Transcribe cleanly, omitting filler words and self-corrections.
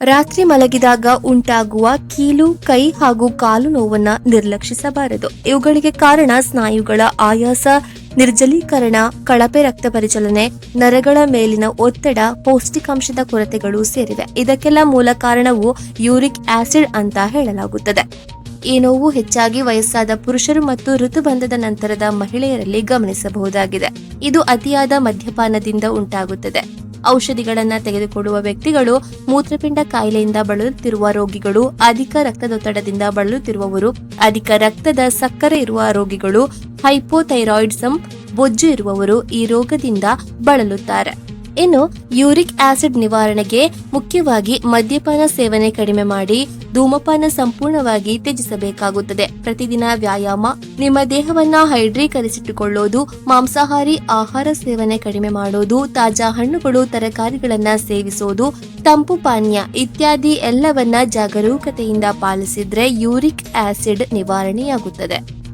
ರಾತ್ರಿ ಮಲಗಿದಾಗ ಉಂಟಾಗುವ ಕೀಲು, ಕೈ ಹಾಗೂ ಕಾಲು ನೋವನ್ನು ನಿರ್ಲಕ್ಷಿಸಬಾರದು. ಇವುಗಳಿಗೆ ಕಾರಣ ಸ್ನಾಯುಗಳ ಆಯಾಸ, ನಿರ್ಜಲೀಕರಣ, ಕಳಪೆ ರಕ್ತ ಪರಿಚಲನೆ, ನರಗಳ ಮೇಲಿನ ಒತ್ತಡ, ಪೌಷ್ಟಿಕಾಂಶದ ಕೊರತೆಗಳು ಸೇರಿವೆ. ಇದಕ್ಕೆಲ್ಲ ಮೂಲ ಕಾರಣವು ಯೂರಿಕ್ ಆಸಿಡ್ ಅಂತ ಹೇಳಲಾಗುತ್ತದೆ. ಈ ನೋವು ಹೆಚ್ಚಾಗಿ ವಯಸ್ಸಾದ ಪುರುಷರು ಮತ್ತು ಋತುಬಂಧದ ನಂತರದ ಮಹಿಳೆಯರಲ್ಲಿ ಗಮನಿಸಬಹುದಾಗಿದೆ. ಇದು ಅತಿಯಾದ ಮದ್ಯಪಾನದಿಂದ ಉಂಟಾಗುತ್ತದೆ. ಔಷಧಿಗಳನ್ನ ತೆಗೆದುಕೊಳ್ಳುವ ವ್ಯಕ್ತಿಗಳು, ಮೂತ್ರಪಿಂಡ ಕಾಯಿಲೆಯಿಂದ ಬಳಲುತ್ತಿರುವ ರೋಗಿಗಳು, ಅಧಿಕ ರಕ್ತದೊತ್ತಡದಿಂದ ಬಳಲುತ್ತಿರುವವರು, ಅಧಿಕ ರಕ್ತದ ಸಕ್ಕರೆ ಇರುವ ರೋಗಿಗಳು, ಹೈಪೋಥೈರಾಯ್ಡಿಸಮ್, ಬೊಜ್ಜು ಇರುವವರು ಈ ರೋಗದಿಂದ ಬಳಲುತ್ತಾರೆ. ಇನ್ನು ಯೂರಿಕ್ ಆಸಿಡ್ ನಿವಾರಣೆಗೆ ಮುಖ್ಯವಾಗಿ ಮದ್ಯಪಾನ ಸೇವನೆ ಕಡಿಮೆ ಮಾಡಿ ಧೂಮಪಾನ ಸಂಪೂರ್ಣವಾಗಿ ತ್ಯಜಿಸಬೇಕಾಗುತ್ತದೆ. ಪ್ರತಿದಿನ ವ್ಯಾಯಾಮ, ನಿಮ್ಮ ದೇಹವನ್ನ ಹೈಡ್ರೀಕರಿಸಿಟ್ಟುಕೊಳ್ಳೋದು, ಮಾಂಸಾಹಾರಿ ಆಹಾರ ಸೇವನೆ ಕಡಿಮೆ ಮಾಡೋದು, ತಾಜಾ ಹಣ್ಣುಗಳು, ತರಕಾರಿಗಳನ್ನ ಸೇವಿಸೋದು, ತಂಪು ಪಾನೀಯ ಇತ್ಯಾದಿ ಎಲ್ಲವನ್ನ ಜಾಗರೂಕತೆಯಿಂದ ಪಾಲಿಸಿದ್ರೆ ಯೂರಿಕ್ ಆಸಿಡ್ ನಿವಾರಣೆಯಾಗುತ್ತದೆ.